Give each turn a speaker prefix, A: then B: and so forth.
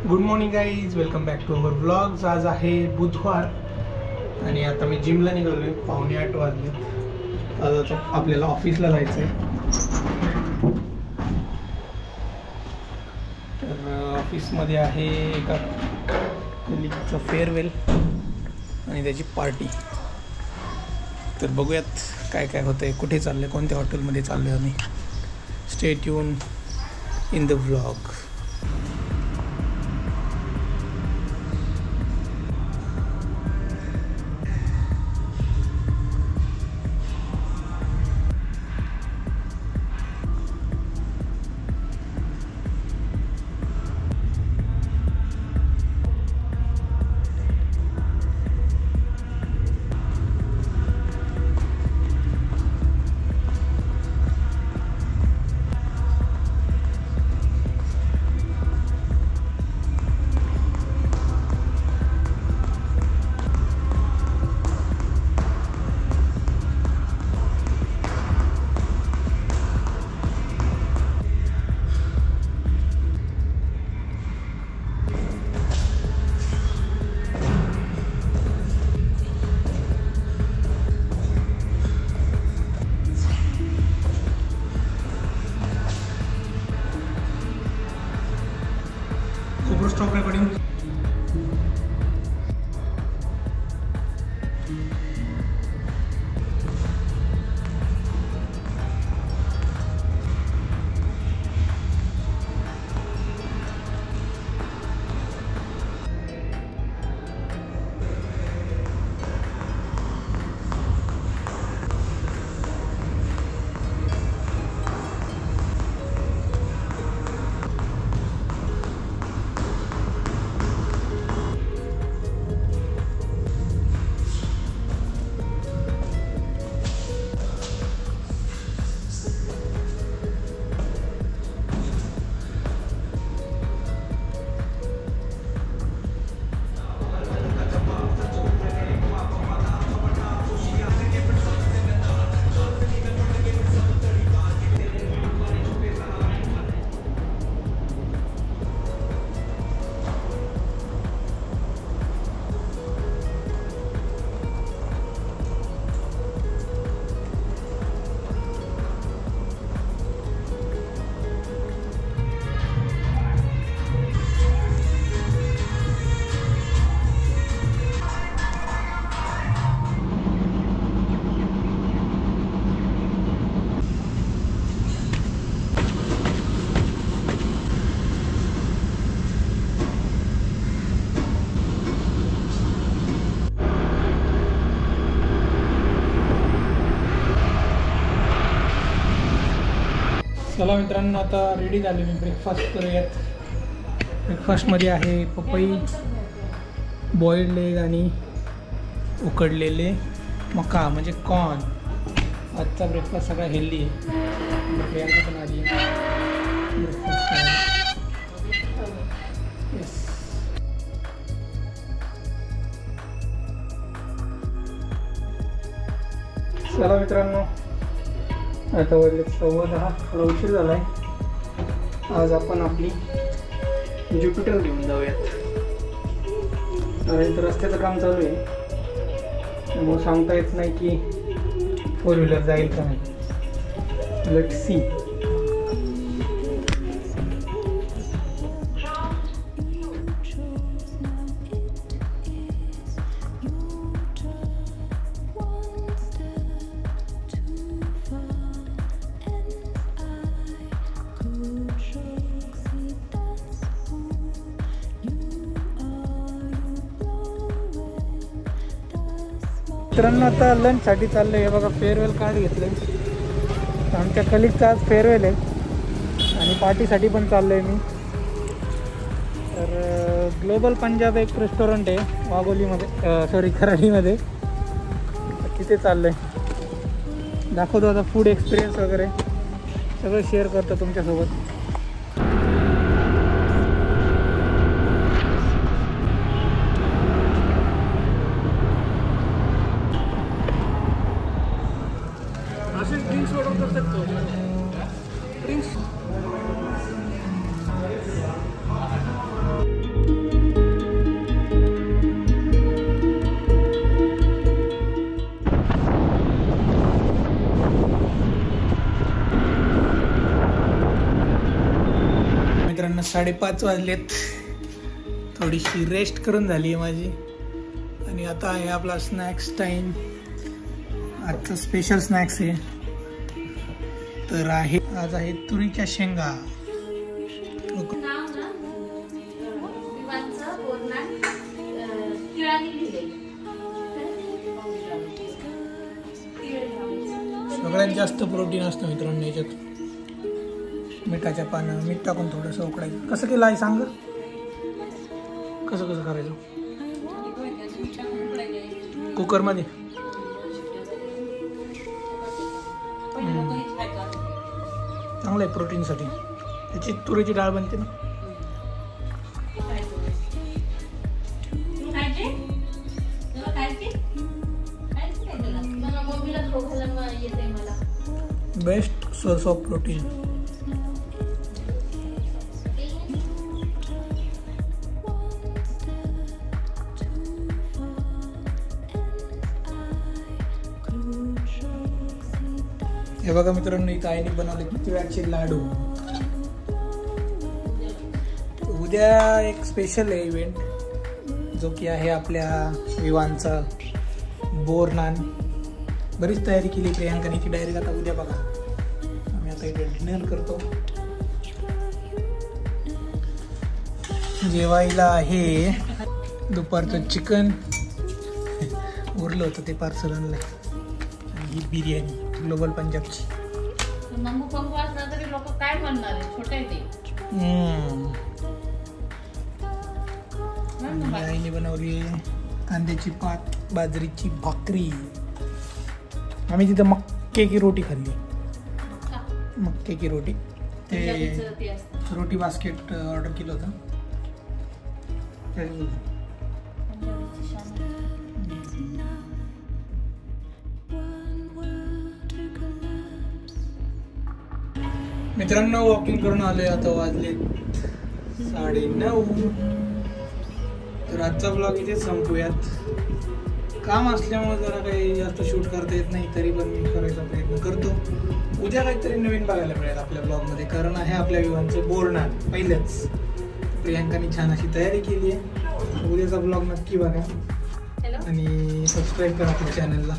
A: Good morning guys, welcome back to our vlogs. आज आहे बुधवार आणि आता मी जिमला निघालो आहे. 7:45 वाजले. आज आता आपल्याला ऑफिसला जायचं आहे. तर ऑफिसमध्ये आहे एका कलिगचं फेअरवेल आणि त्याची पार्टी. तर बघूयात काय काय होतं आहे, कुठे चाललं आहे, कोणत्या हॉटेलमध्ये चाललो आहे आम्ही. Stay tune in the vlog. Stock recording. चला मित्रांनो, आता रेडी झाले मी. ब्रेकफास्ट करूयात. ब्रेकफास्टमध्ये आहे पपई, बॉइल्ड एग आणि उकडलेले मका म्हणजे कॉर्न. आजचा ब्रेकफास्ट सगळा हेल्दी आहे. प्रियांका पण आली ब्रेकफास्ट करायला. येस. चला मित्रांनो, आता वाजले 10:15. थोडा उशीर झाला आहे. आज आपण आपली ज्युपिटर घेऊन जाऊयात. तर इथं रस्त्याचं काम चालू आहे, त्यामुळे सांगता येत नाही की 4 व्हीलर जाईल का नाही. Let's see. मित्रांनो, आता लंचसाठी चाललं आहे. बघा, फेअरवेल कार्ड घेतलं आहे. आमच्या कलिगचा आज फेअरवेल आहे आणि पार्टीसाठी पण चाललो आहे मी. तर ग्लोबल पंजाब एक रेस्टॉरंट आहे वाघोलीमध्ये, खराडीमध्ये. तिथे चाललं आहे. दाखवतो आता फूड एक्सपिरियन्स वगैरे सगळं शेअर करतो तुमच्यासोबत. ड्रिंक्स ऑर्डर कर सकते हो. ड्रिंक्स 5:30 वाजलेत. थोडीशी रेस्ट करून झाली आहे माझी आणि आता आहे आपला स्नॅक्स टाइम. आजचं स्पेशल स्नॅक्स आहे तर आज आहे तुरीच्या शेंगा. सगळ्यात जास्त प्रोटीन असतं मित्रांनो याच्यात. मिठाच्या पानं, मीठ टाकून थोडंसं उकडायचं. कसं केलं आहे सांग, कसं कसं करायचं? कुकरमध्ये चांगलं आहे प्रोटीनसाठी. त्याची तुरीची डाळ बनते ना. Best source of protein. हे बघा मित्रांनो, इथं आईने बनवले तिळाचे लाडू. उद्या एक स्पेशल आहे इव्हेंट, जो की आहे आपल्या विवांचा बोरनान. बरीच तयारी केली प्रियांकाने डायरेक्ट. आता उद्या बघा आम्ही आता इथे डिनर करतो. जेवायला आहे दुपारचं चिकन उरलं होतं ते पार्सल आणलं. आणि ही बिर्याणी ग्लोबल पंजाबची.
B: लोक काय म्हणणार आहे, छोटे आहे ते.
A: आईने बनवली कांद्याची पात, बाजरीची भाकरी. आम्ही तिथं मक्के की रोटी खाल्ली. मक्के की रोटी. ते रोटी बास्केट ऑर्डर केलं होतं. मित्रांनो वॉकिंग करून आलोय. आता वाजले 9:30. तर आजचा ब्लॉग इथेच संपूयात. काम असल्यामुळे जरा काही जास्त शूट करता येत नाही, तरी पण मी करायचा प्रयत्न करतो. उद्या काहीतरी नवीन बघायला मिळेल आपल्या ब्लॉगमध्ये, कारण आहे आपल्या विवांचं बोरनान पहिलेच. प्रियांकाने छान अशी तयारी केली आहे. उद्याचा ब्लॉग नक्की बघा आणि सबस्क्राईब करा आपल्या चॅनलला.